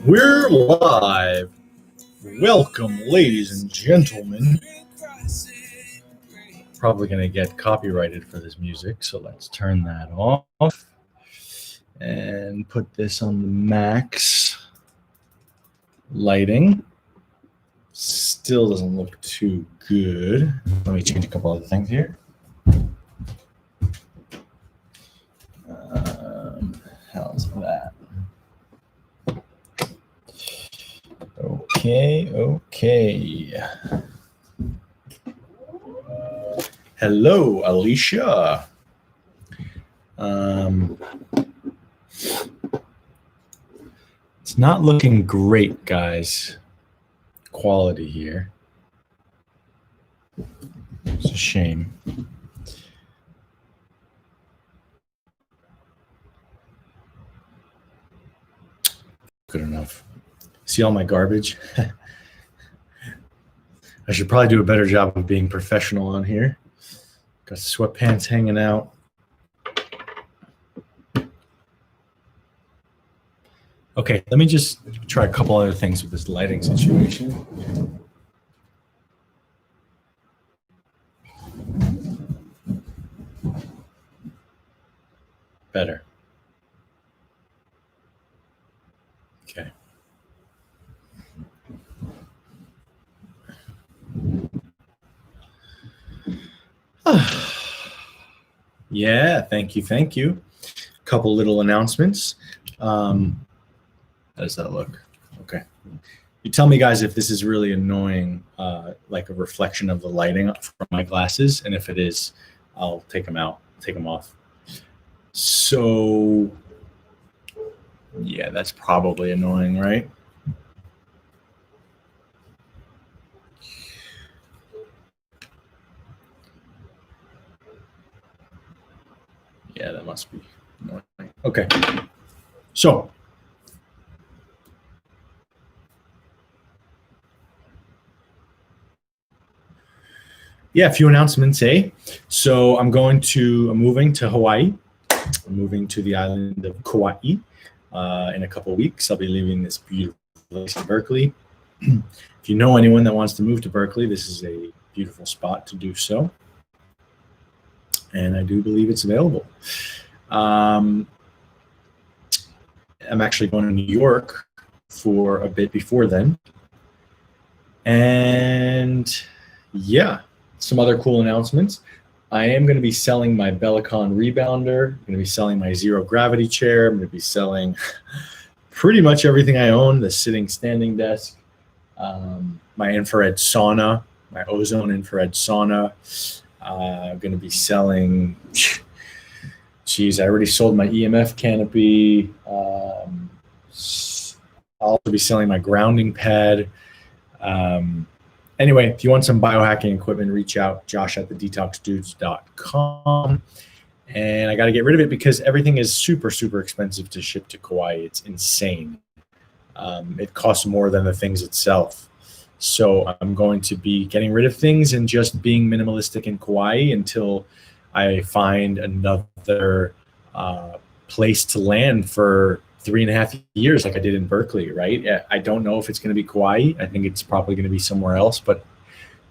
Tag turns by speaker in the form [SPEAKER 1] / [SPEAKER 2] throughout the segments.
[SPEAKER 1] We're live. Welcome, ladies and gentlemen. Probably going to get copyrighted for this music, so let's turn that off and put this on the max lighting. Still doesn't look too good. Let me change a couple other things here. How's that? Okay. Hello, Alicia. It's not looking great, guys. Quality here. It's a shame. Good enough. See all my garbage? I should probably do a better job of being professional on here. Got sweatpants hanging out. Okay, let me just try a couple other things with this lighting situation. Better. Okay. Yeah, thank you. Couple little announcements. How does that look? Okay. You tell me, guys, if this is really annoying, like a reflection of the lighting from my glasses, and if it is, I'll take them off. So, yeah, that's probably annoying, right? Yeah, that must be annoying. Okay. So, yeah, a few announcements, eh? So I'm moving to Hawaii. I'm moving to the island of Kauai in a couple of weeks. I'll be leaving this beautiful place in Berkeley. If you know anyone that wants to move to Berkeley, this is a beautiful spot to do so. And I do believe it's available. I'm actually going to New York for a bit before then. And yeah, some other cool announcements. I am going to be selling my Bellicon rebounder. I'm going to be selling my zero gravity chair. I'm going to be selling pretty much everything I own, the sitting standing desk, my infrared sauna, my ozone infrared sauna. I'm going to be selling, geez, I already sold my EMF canopy. I'll also be selling my grounding pad. Anyway, if you want some biohacking equipment, reach out, josh@thedetoxdudes.com. And I got to get rid of it because everything is super, super expensive to ship to Kauai. It's insane. It costs more than the things itself. So I'm going to be getting rid of things and just being minimalistic in Kauai until I find another place to land for 3.5 years like I did in Berkeley, right? I don't know if it's going to be Kauai. I think it's probably going to be somewhere else, but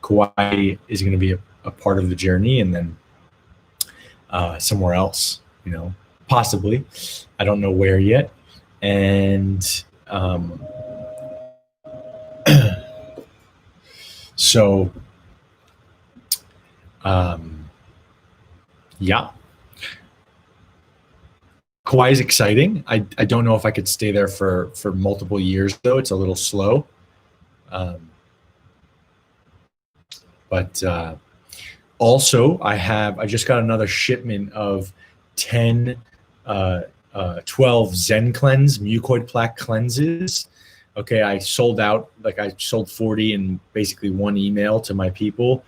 [SPEAKER 1] Kauai is going to be a part of the journey, and then somewhere else, possibly. I don't know where yet. And so, yeah. Kauai is exciting. I don't know if I could stay there for multiple years, though. It's a little slow. But also, I just got another shipment of 12 Zen Cleanse mucoid plaque cleanses. Okay, I sold out, I sold 40 in basically one email to my people.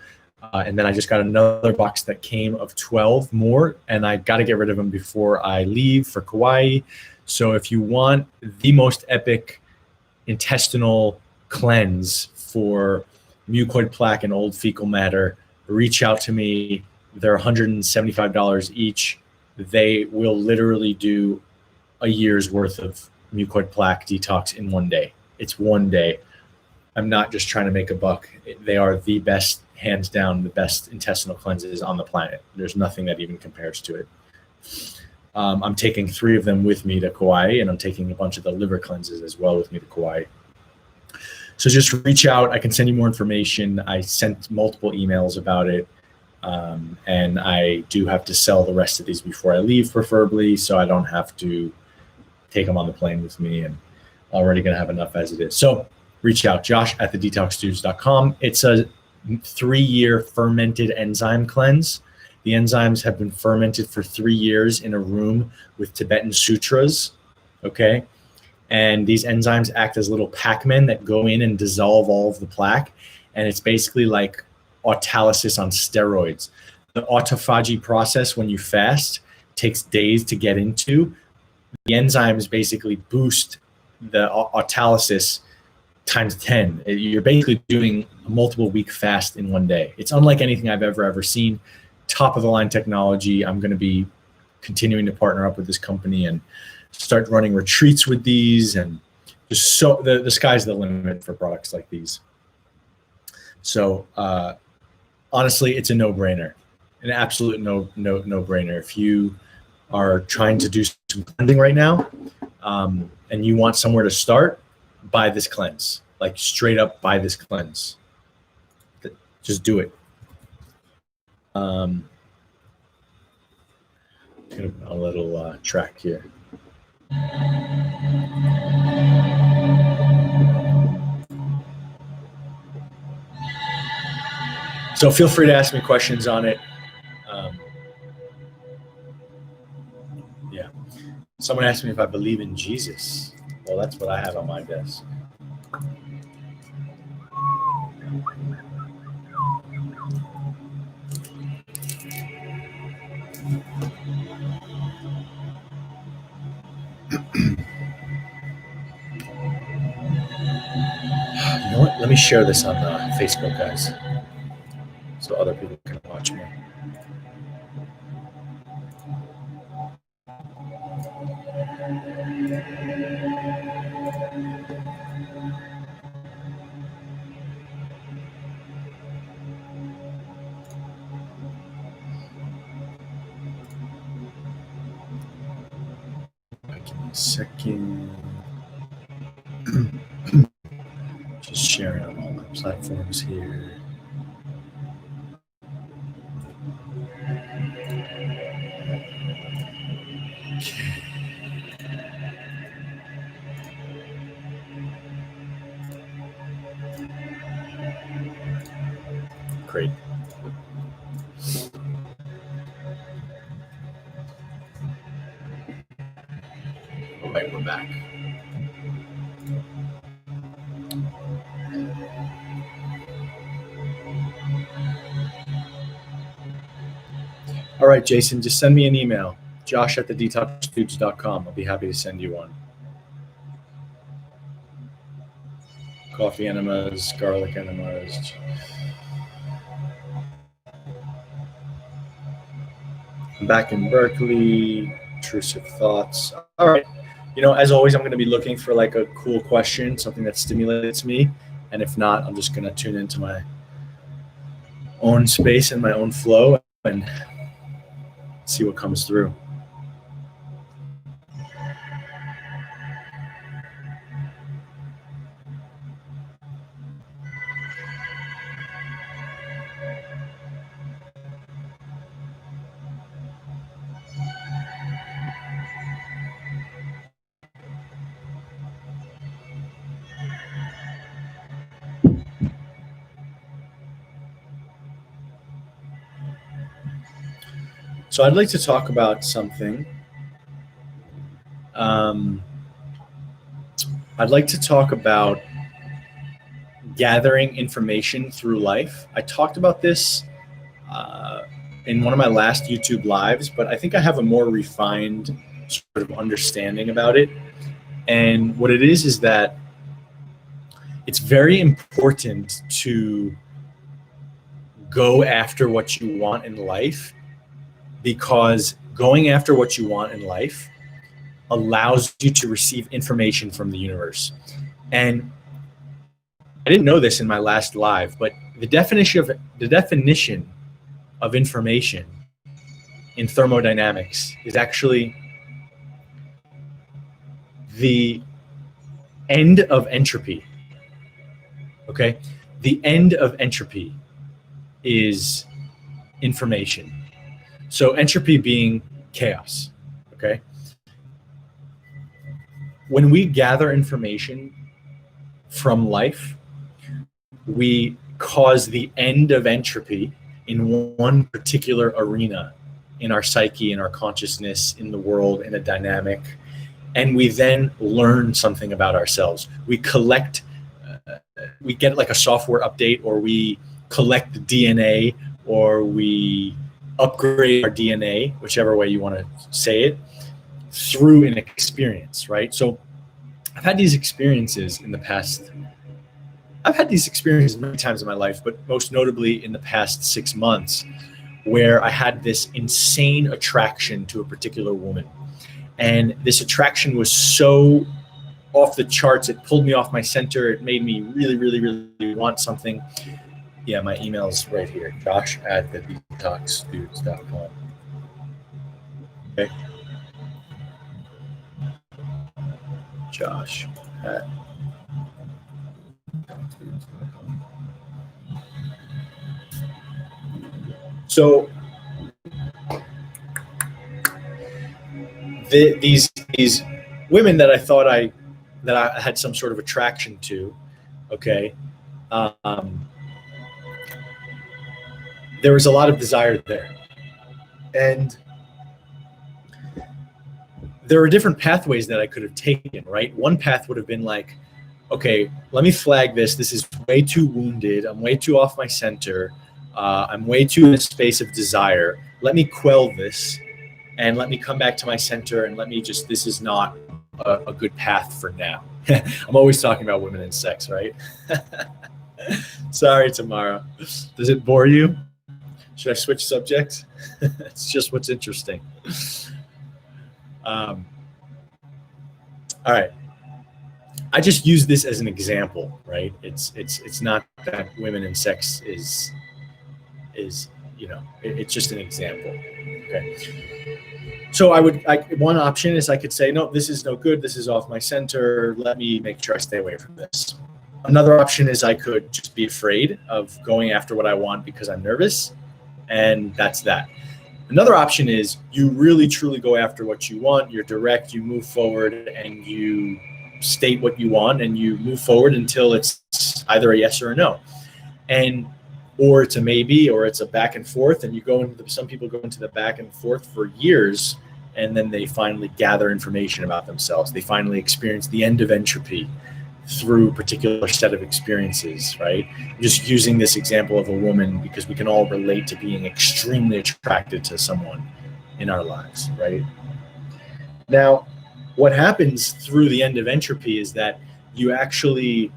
[SPEAKER 1] And then I just got another box that came of 12 more, and I got to get rid of them before I leave for Kauai. So if you want the most epic intestinal cleanse for mucoid plaque and old fecal matter, reach out to me. They're $175 each. They will literally do a year's worth of mucoid plaque detox in one day. It's one day. I'm not just trying to make a buck. They are the best, hands down, the best intestinal cleanses on the planet. There's nothing that even compares to it. I'm taking 3 of them with me to Kauai, and I'm taking a bunch of the liver cleanses as well with me to Kauai. So just reach out. I can send you more information. I sent multiple emails about it. And I do have to sell the rest of these before I leave, preferably, so I don't have to take them on the plane with me, and already going to have enough as it is. So reach out, josh@thedetoxdudes.com. It's a 3-year fermented enzyme cleanse. The enzymes have been fermented for 3 years in a room with Tibetan sutras, okay? And these enzymes act as little Pac-Men that go in and dissolve all of the plaque. And it's basically like autolysis on steroids. The autophagy process when you fast takes days to get into. The enzymes basically boost the autolysis times 10. You're basically doing a multiple week fast in one day. It's unlike anything I've ever seen. Top of the line technology. I'm going to be continuing to partner up with this company and start running retreats with these, and just so the sky's the limit for products like these. So honestly, it's a no-brainer, an absolute no-brainer. If you are trying to do some cleansing right now, and you want somewhere to start, buy this cleanse. Like straight up buy this cleanse. Just do it. A little track here. So feel free to ask me questions on it. Yeah. Someone asked me if I believe in Jesus. Well, that's what I have on my desk. You know what? Let me share this on Facebook, guys, so other people can watch me. Give me a second. Just sharing on all my platforms here. Okay. Great. All right, we're back. All right, Jason, just send me an email, josh@thedetoxdudes.com. I'll be happy to send you one. Coffee enemas, garlic enemas. I'm back in Berkeley. Intrusive thoughts. All right. You know, as always, I'm going to be looking for like a cool question, something that stimulates me. And if not, I'm just going to tune into my own space and my own flow and see what comes through. So I'd like to talk about something. I'd like to talk about gathering information through life. I talked about this in one of my last YouTube lives, but I think I have a more refined sort of understanding about it. And what it is that it's very important to go after what you want in life, because going after what you want in life allows you to receive information from the universe. And I didn't know this in my last live, but the definition of information in thermodynamics is actually the end of entropy. Okay? The end of entropy is information. So entropy being chaos. Okay? When we gather information from life, we cause the end of entropy in one particular arena in our psyche, in our consciousness, in the world, in a dynamic. And we then learn something about ourselves. We collect, we get like a software update, or we collect the DNA, or we upgrade our DNA, whichever way you want to say it, through an experience, right? So I've had these experiences in the past. I've had these experiences many times in my life, but most notably in the past 6 months, where I had this insane attraction to a particular woman. And this attraction was so off the charts, it pulled me off my center. It made me really, really, really want something. Yeah, my email's right here, josh@thedetoxdudes.com. Okay. Josh at So these women that I thought I had some sort of attraction to, okay, there was a lot of desire there, and there were different pathways that I could have taken. Right, one path would have been like, okay, let me flag this. This is way too wounded. I'm way too off my center. I'm way too in a space of desire. Let me quell this and let me come back to my center, and let me just, this is not a good path for now. I'm always talking about women and sex, right? Sorry, Tamara. Does it bore you? Should I switch subjects? It's just what's interesting. All right. I just use this as an example, right? It's not that women and sex is it's just an example. Okay. So one option is I could say, no, this is no good. This is off my center. Let me make sure I stay away from this. Another option is I could just be afraid of going after what I want because I'm nervous, and that's that. Another option is you really truly go after what you want. You're direct, you move forward, and you state what you want, and you move forward until it's either a yes or a no. Or it's a maybe, or it's a back and forth, and some people go into the back and forth for years, and then they finally gather information about themselves. They finally experience the end of entropy through a particular set of experiences, right? I'm just using this example of a woman because we can all relate to being extremely attracted to someone in our lives, right? Now, what happens through the end of entropy is that you actually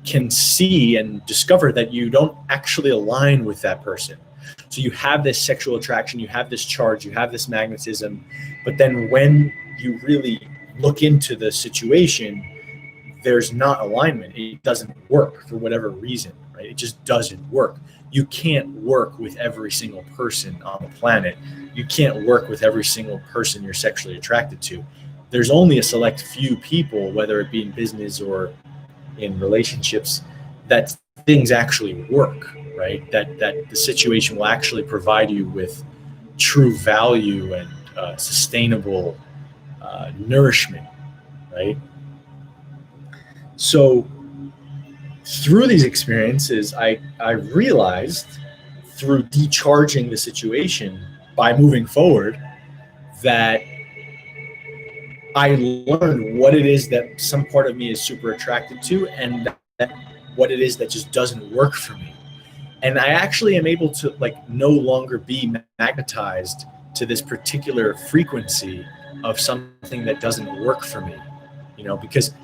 [SPEAKER 1] can see and discover that you don't actually align with that person. So you have this sexual attraction, you have this charge, you have this magnetism, but then when you really look into the situation, there's not alignment. It doesn't work for whatever reason, right? It just doesn't work. You can't work with every single person on the planet. You can't work with every single person you're sexually attracted to. There's only a select few people, whether it be in business or in relationships, that things actually work, right? That the situation will actually provide you with true value and sustainable nourishment, right? So through these experiences, I realized through decharging the situation by moving forward that I learned what it is that some part of me is super attracted to, and that what it is that just doesn't work for me. And I actually am able to no longer be magnetized to this particular frequency of something that doesn't work for me, because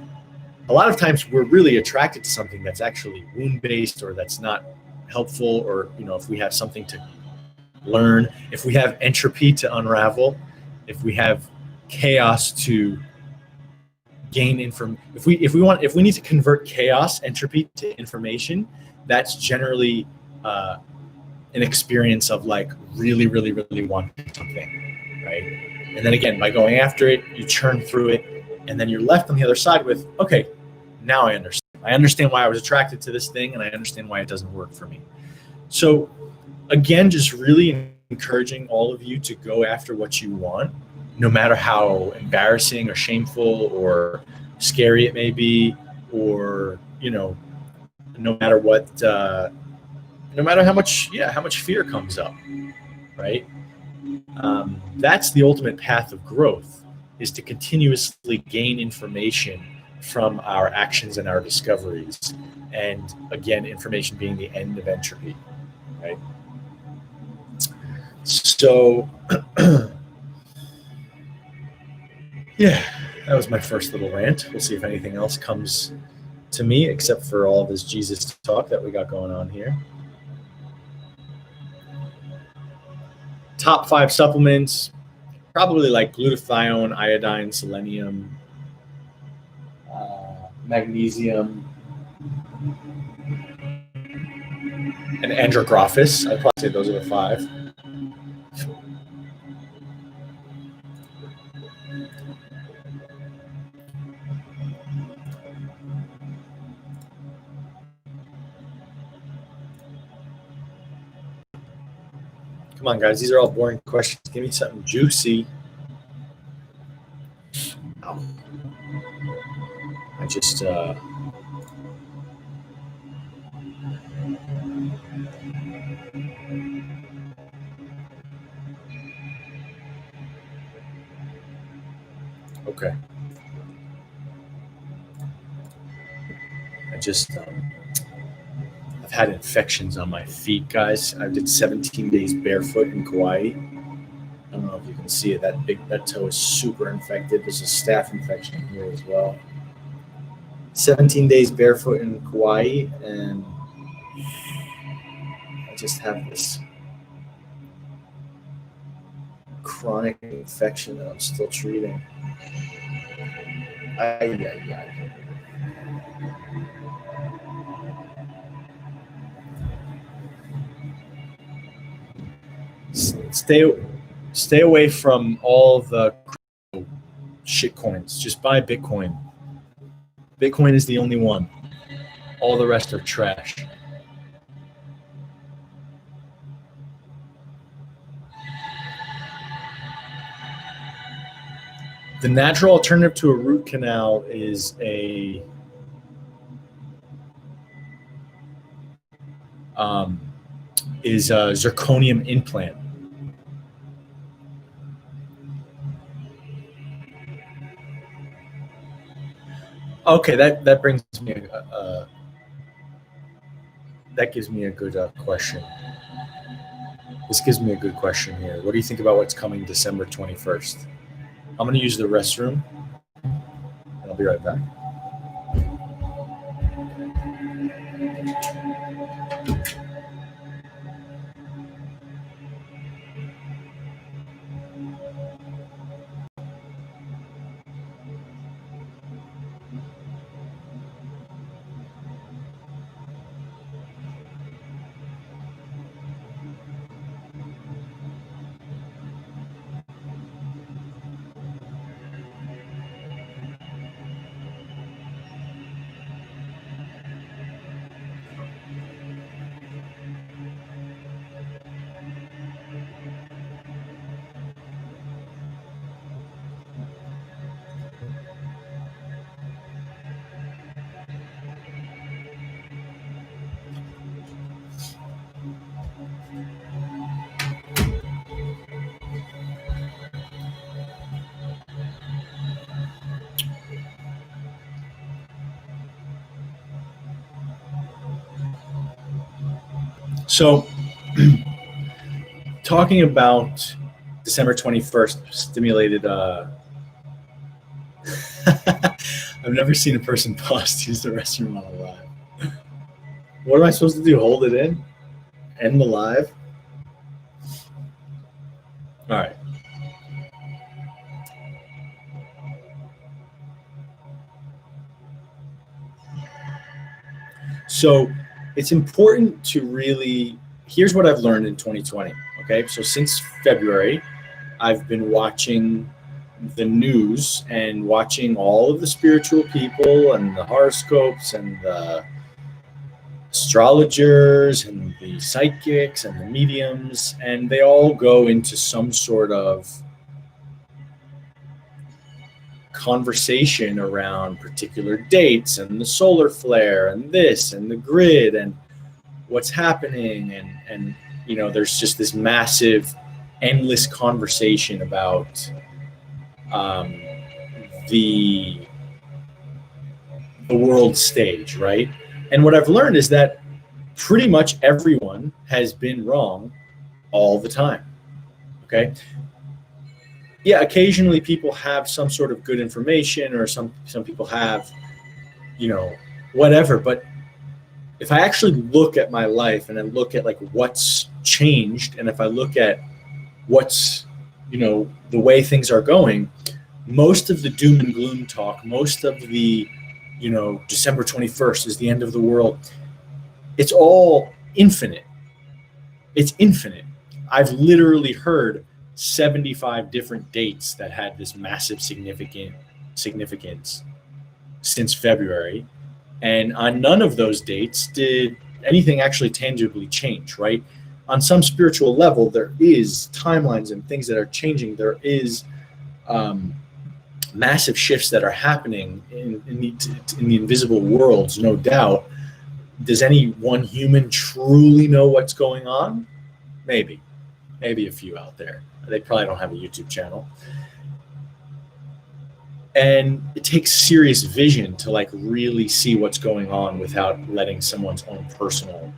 [SPEAKER 1] a lot of times we're really attracted to something that's actually wound-based, or that's not helpful, or if we have something to learn, if we have entropy to unravel, if we have chaos to gain information. If we need to convert chaos, entropy, to information, that's generally an experience of like really, really, really wanting something, right? And then again, by going after it, you churn through it, and then you're left on the other side with, okay, now I understand. I understand why I was attracted to this thing, and I understand why it doesn't work for me. So again, just really encouraging all of you to go after what you want, no matter how embarrassing or shameful or scary it may be, or no matter what, no matter how much fear comes up, right? That's the ultimate path of growth, is to continuously gain information from our actions and our discoveries. And again, information being the end of entropy, right? So, yeah, that was my first little rant. We'll see if anything else comes to me, except for all of this Jesus talk that we got going on here. Top 5 supplements, probably like glutathione, iodine, selenium, magnesium, and andrographis. I'd probably say those are the 5. Come on, guys. These are all boring questions. Give me something juicy. Oh. I just... Okay. I've had infections on my feet, guys. I did 17 days barefoot in Kauai. I don't know if you can see it. That toe is super infected. There's a staph infection here as well. 17 days barefoot in Kauai, and I just have this chronic infection that I'm still treating. Stay away from all the shit coins. Just buy Bitcoin. Bitcoin is the only one. All the rest are trash. The natural alternative to a root canal is a zirconium implant. Okay, that brings me that gives me a good question. This gives me a good question here. What do you think about what's coming December 21st? I'm going to use the restroom, and I'll be right back. So, talking about December 21st stimulated. I've never seen a person pause to use the restroom on a live. What am I supposed to do? Hold it in? End the live? All right. So it's important to really, here's what I've learned in 2020. Okay. So since February, I've been watching the news and watching all of the spiritual people and the horoscopes and the astrologers and the psychics and the mediums, and they all go into some sort of conversation around particular dates and the solar flare and this and the grid and what's happening, and you know, there's just this massive endless conversation about the world stage, right? And what I've learned is that pretty much everyone has been wrong all the time. Okay. Yeah, occasionally people have some sort of good information, or some people have, you know, whatever. But if I actually look at my life and I look at like what's changed, and if I look at what's, you know, the way things are going, most of the doom and gloom talk, most of the, you know, December 21st is the end of the world, it's all infinite. It's infinite. I've literally heard 75 different dates that had this massive significance since February. And on none of those dates did anything actually tangibly change, right? On some spiritual level, there is timelines and things that are changing. There is massive shifts that are happening in the invisible worlds, no doubt. Does any one human truly know what's going on? Maybe a few out there. They probably don't have a YouTube channel. And it takes serious vision to like really see what's going on without letting someone's own personal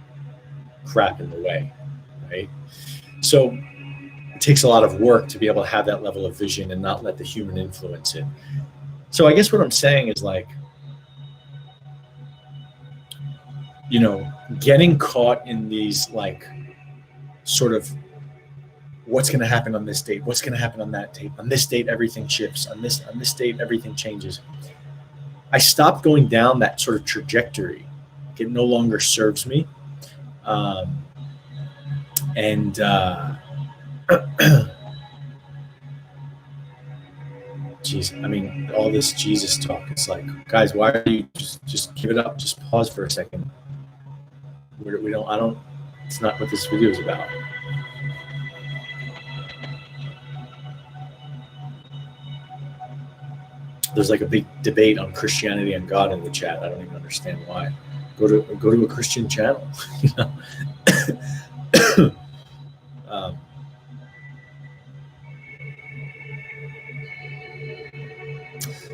[SPEAKER 1] crap in the way, right? So it takes a lot of work to be able to have that level of vision and not let the human influence it. So I guess what I'm saying is like, you know, getting caught in these like sort of what's going to happen on this date, what's going to happen on that date, on this date everything shifts, on this date everything changes. I stopped going down that sort of trajectory. It no longer serves me. Geez, I mean, all this Jesus talk, it's like, guys, why are you just give it up, just pause for a second. It's not what this video is about. There's like a big debate on Christianity and God in the chat. I don't even understand why. Go to a Christian channel, you know.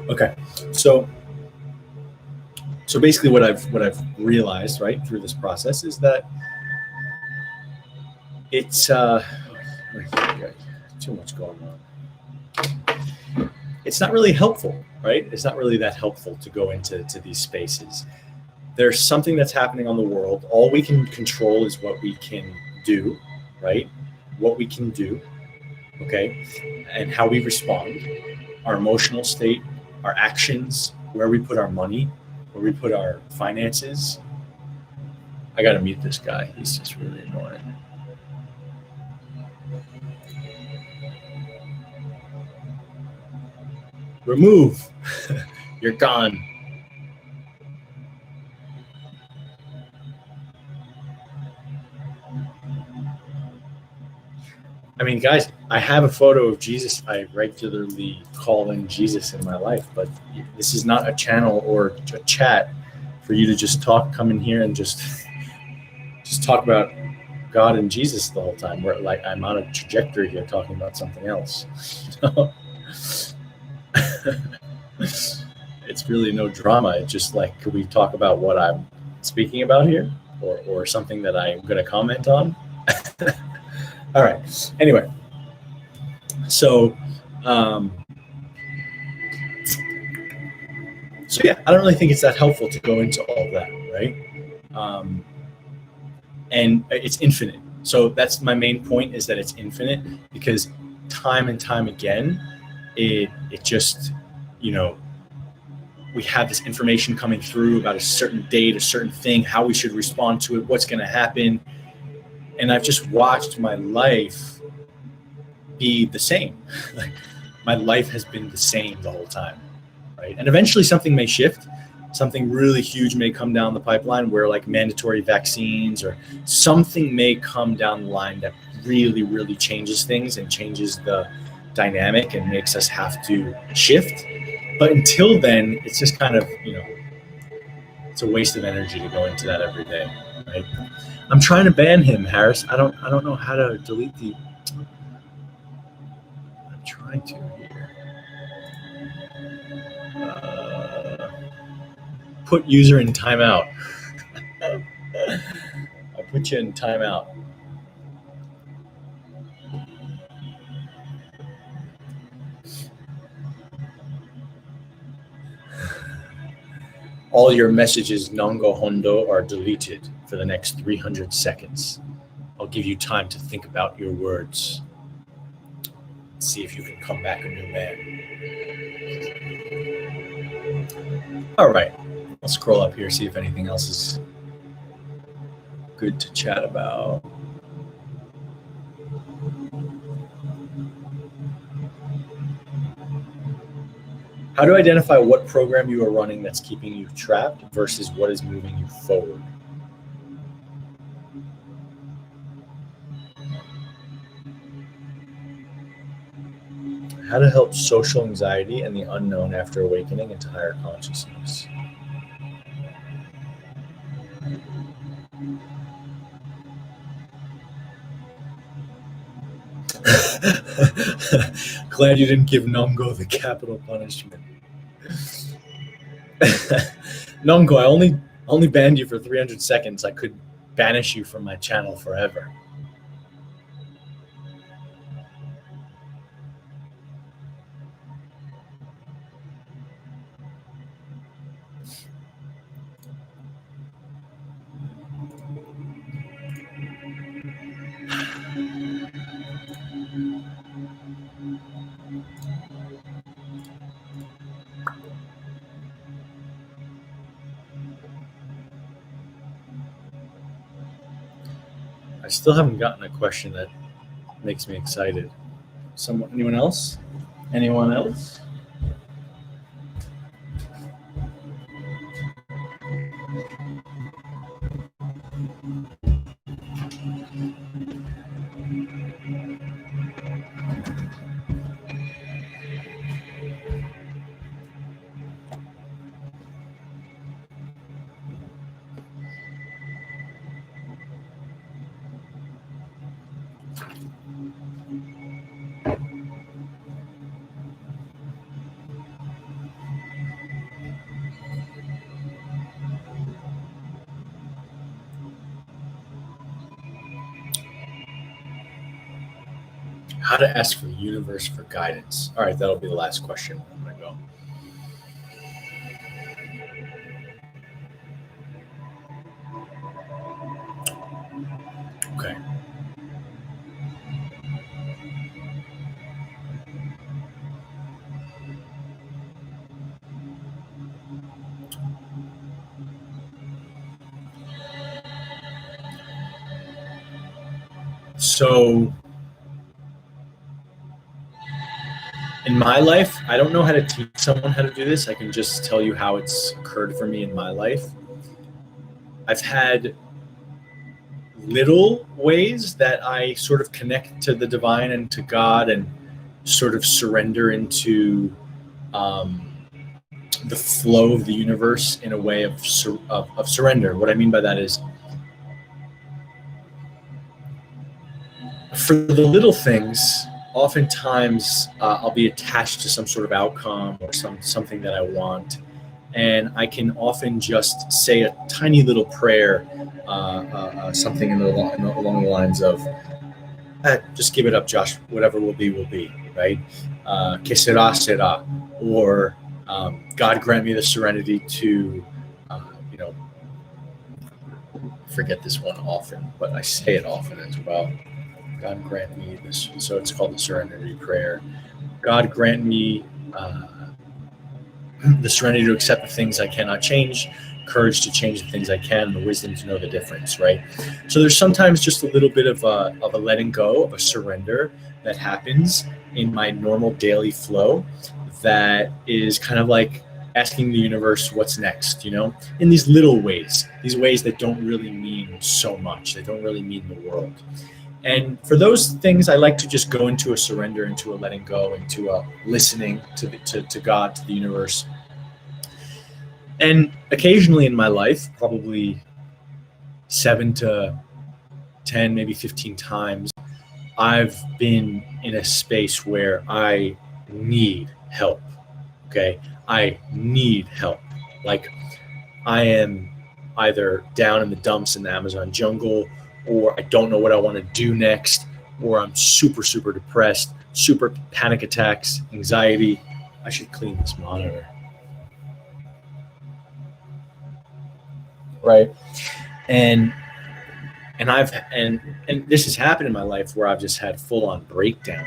[SPEAKER 1] Okay, so basically, what I've realized, right, through this process is that it's too much going on. It's not really helpful, right? It's not really that helpful to go into these spaces. There's something that's happening on the world. All we can control is what we can do, right? What we can do, okay? And how we respond, our emotional state, our actions, where we put our money, where we put our finances. I got to mute this guy. He's just really annoying. Remove. You're gone. I mean, guys, I have a photo of Jesus. I regularly call in Jesus in my life, but this is not a channel or a chat for you to just come in here and just talk about God and Jesus the whole time. Where like I'm on a trajectory here talking about something else. It's really no drama. It's just like, could we talk about what I'm speaking about here, or something that I'm going to comment on? All right. Anyway, so yeah, I don't really think it's that helpful to go into all that, right? And it's infinite. So that's my main point, is that it's infinite, because time and time again, it just, you know, we have this information coming through about a certain date, a certain thing, how we should respond to it, what's going to happen. And I've just watched my life be the same. My life has been the same the whole time, right? And eventually something may shift. Something really huge may come down the pipeline where like mandatory vaccines or something may come down the line that really, really changes things and changes the dynamic and makes us have to shift. But until then, it's just kind of, it's a waste of energy to go into that every day, right? I'm trying to ban him, Harris. I don't know how to delete the. I'm trying to here. Put user in timeout. I put you in timeout. All your messages, Nongo Hondo, are deleted for the next 300 seconds. I'll give you time to think about your words. See if you can come back a new man. All right, I'll scroll up here, see if anything else is good to chat about. How to identify what program you are running that's keeping you trapped versus what is moving you forward. How to help social anxiety and the unknown after awakening into higher consciousness. Glad you didn't give Nongo the capital punishment. Nongo, I only banned you for 300 seconds. I could banish you from my channel forever. I still haven't gotten a question that makes me excited. Anyone else? Anyone else? How to ask for the universe for guidance. All right, that'll be the last question. I'm going to go. Okay. So in my life, I don't know how to teach someone how to do this. I can just tell you how it's occurred for me in my life. I've had little ways that I sort of connect to the divine and to God and sort of surrender into the flow of the universe in a way of surrender. What I mean by that is, for the little things, oftentimes I'll be attached to some sort of outcome or something that I want, and I can often just say a tiny little prayer, something along the lines of, just give it up, Josh. Whatever will be, right? Que sera, sera. Or God grant me the serenity to, forget this one often, but I say it often as well. God grant me this. So it's called the serenity prayer. God grant me the serenity to accept the things I cannot change, courage to change the things I can, and the wisdom to know the difference, right? So there's sometimes just a little bit of a letting go, of a surrender that happens in my normal daily flow that is kind of like asking the universe what's next, in these little ways, these ways that don't really mean so much, they don't really mean the world. And for those things, I like to just go into a surrender, into a letting go, into a listening to God, to the universe. And occasionally in my life, probably 7 to 10, maybe 15 times, I've been in a space where I need help. Okay, I need help. Like, I am either down in the dumps in the Amazon jungle, or I don't know what I want to do next, or I'm super, super depressed, super panic attacks, anxiety. I should clean this monitor. Right. And this has happened in my life where I've just had full on breakdown,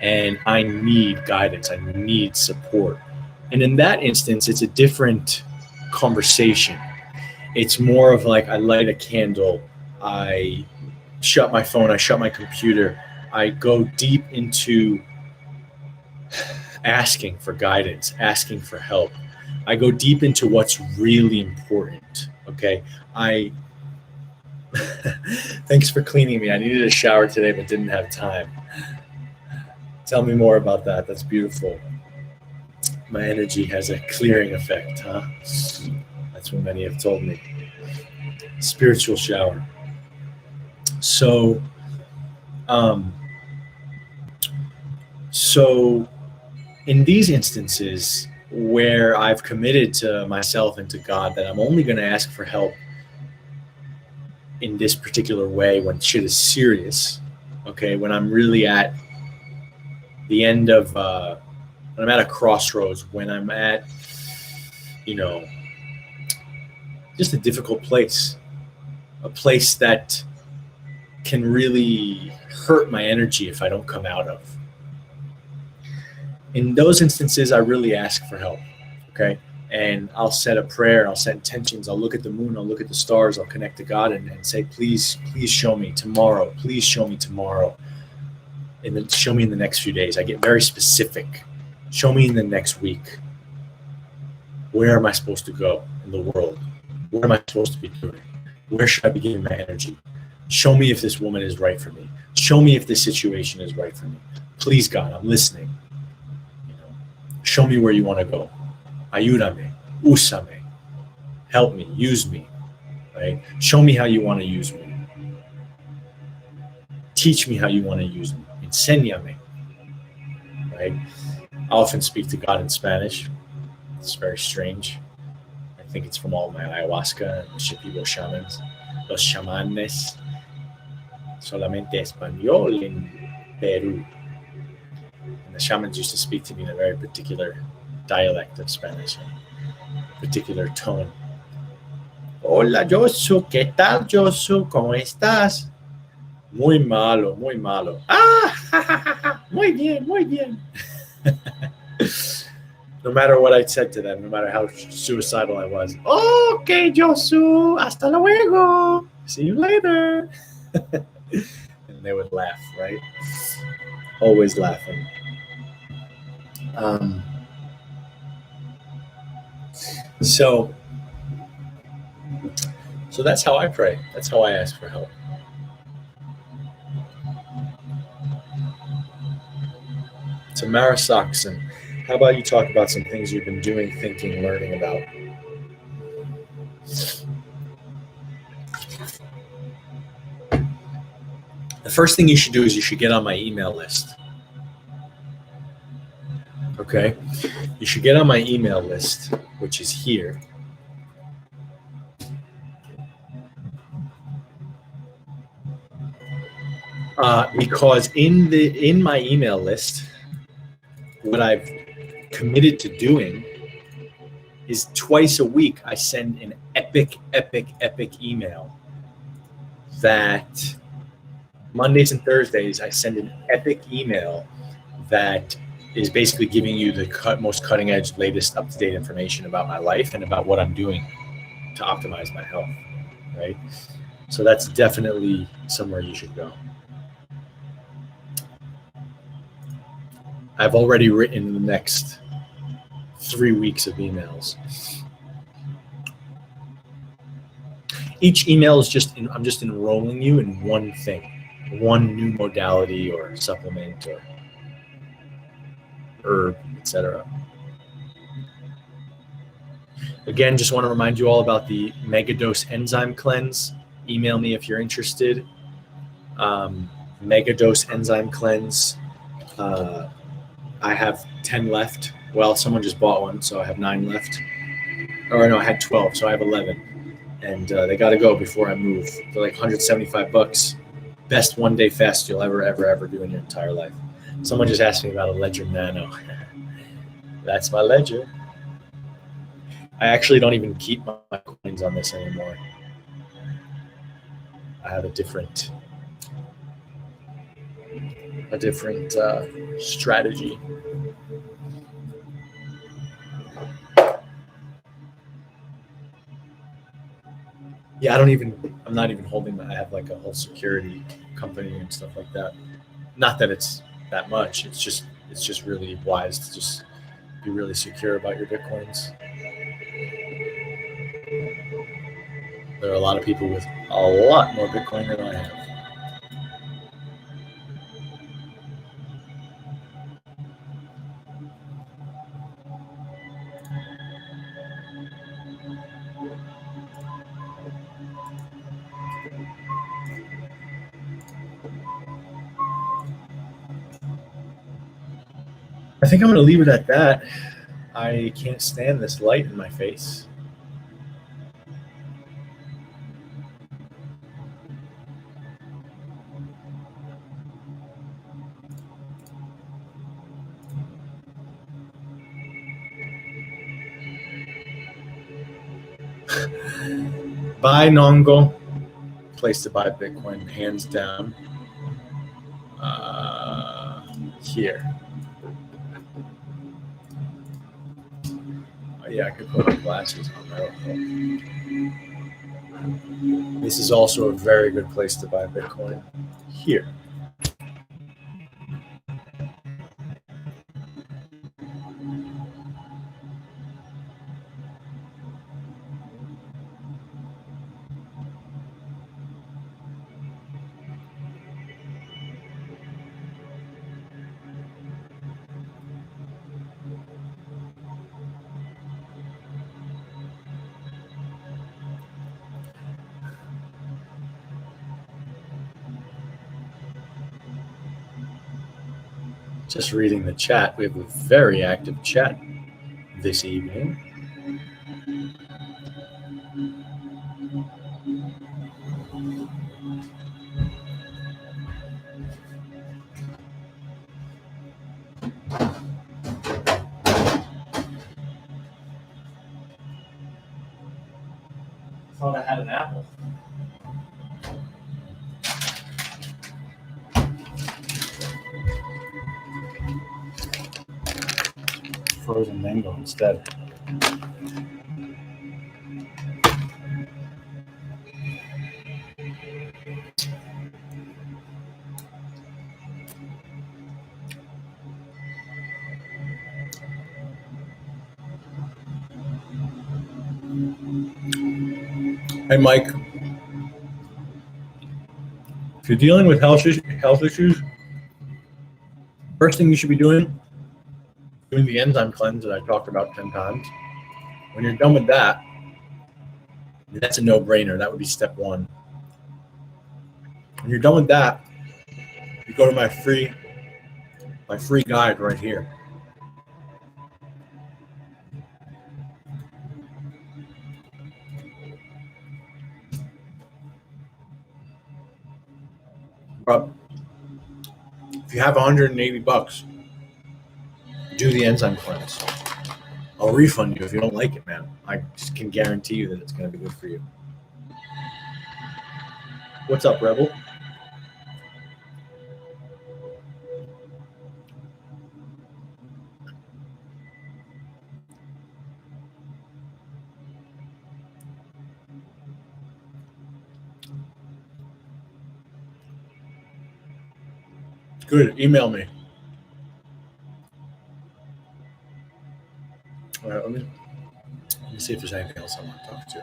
[SPEAKER 1] and I need guidance. I need support. And in that instance, it's a different conversation. It's more of like, I light a candle, I shut my phone, I shut my computer, I go deep into asking for guidance, asking for help. I go deep into what's really important. Okay. Thanks for cleaning me. I needed a shower today, but didn't have time. Tell me more about that. That's beautiful. My energy has a clearing effect, huh? That's what many have told me. Spiritual shower. So in these instances where I've committed to myself and to God that I'm only going to ask for help in this particular way when shit is serious, okay, when I'm really at the end of, when I'm at a crossroads, when I'm at, just a difficult place, a place that can really hurt my energy if I don't come out of. In those instances, I really ask for help, okay? And I'll set a prayer, I'll set intentions, I'll look at the moon, I'll look at the stars, I'll connect to God and say, please show me tomorrow, please show me tomorrow, and then show me in the next few days. I get very specific. Show me in the next week. Where am I supposed to go in the world? What am I supposed to be doing? Where should I be giving my energy? Show me if this woman is right for me. Show me if this situation is right for me. Please, God, I'm listening. Show me where you want to go. Ayúdame, úsame, help me, use me, right? Show me how you want to use me. Teach me how you want to use me. Enséñame, right? I often speak to God in Spanish. It's very strange. I think it's from all my ayahuasca and Shipibo shamans. Los chamanes, solamente español in Peru. And the shamans used to speak to me in a very particular dialect of Spanish, a particular tone. Hola, Josu, ¿qué tal, Josu? ¿Cómo estás? Muy malo, muy malo. Ah, muy bien, muy bien. No matter what I said to them, no matter how suicidal I was. Okay, Josu, hasta luego. See you later. And they would laugh, right? Always laughing. So that's how I pray. That's how I ask for help. Tamara Saxon, how about you talk about some things you've been doing, thinking, learning about? The first thing you should do is you should get on my email list. Okay? You should get on my email list, which is here. Because in my email list, what I've committed to doing is twice a week I send an epic email. That Mondays and Thursdays I send an epic email that is basically giving you the most cutting edge, latest, up to date information about my life and about what I'm doing to optimize my health, right? So that's definitely somewhere you should go. I've already written the next 3 weeks of emails. Each email is I'm just enrolling you in one thing, one new modality or supplement or herb, etc. Again, just want to remind you all about the Megadose Enzyme Cleanse. Email me if you're interested. Megadose Enzyme Cleanse. I have 10 left. Well, someone just bought one, so I have 9 left. Or no, I had 12, so I have 11. And they got to go before I move. They're like $175. Best one-day fast you'll ever do in your entire life. Someone just asked me about a Ledger Nano. That's my Ledger. I actually don't even keep my coins on this anymore. I have a different strategy. Yeah, I'm not even holding I have like a whole security company and stuff like that. Not that it's that much. It's just really wise to just be really secure about your Bitcoins. There are a lot of people with a lot more Bitcoin than I have. I think I'm going to leave it at that. I can't stand this light in my face. Buy Nongo. Place to buy Bitcoin, hands down. Here. Oh, yeah, I could put my glasses on. This is also a very good place to buy Bitcoin. Here. Just reading the chat. We have a very active chat this evening. I thought I had an apple. Frozen mango instead. Hey, Mike. If you're dealing with health issues, first thing you should be doing the enzyme cleanse that I talked about 10 times. When you're done with that, that's a no-brainer. That would be step 1. When you're done with that, you go to my free guide right here. But if you have $180, do the enzyme cleanse. I'll refund you if you don't like it, man. I just can guarantee you that it's going to be good for you. What's up, Rebel? Good. Email me. All right, let me see if there's anything else I want to talk to.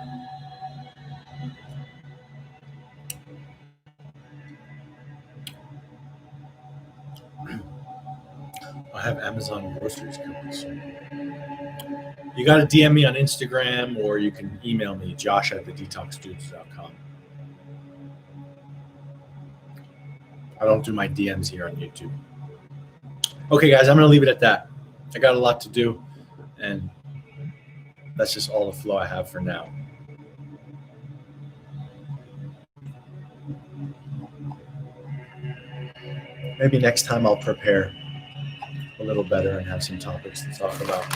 [SPEAKER 1] I have Amazon groceries coming soon. You got to DM me on Instagram, or you can email me, josh@thedetoxdudes.com. I don't do my DMs here on YouTube. Okay, guys, I'm going to leave it at that. I got a lot to do, and that's just all the flow I have for now. Maybe next time I'll prepare a little better and have some topics to talk about.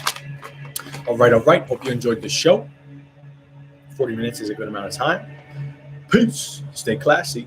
[SPEAKER 1] All right. Hope you enjoyed the show. 40 minutes is a good amount of time. Peace. Stay classy.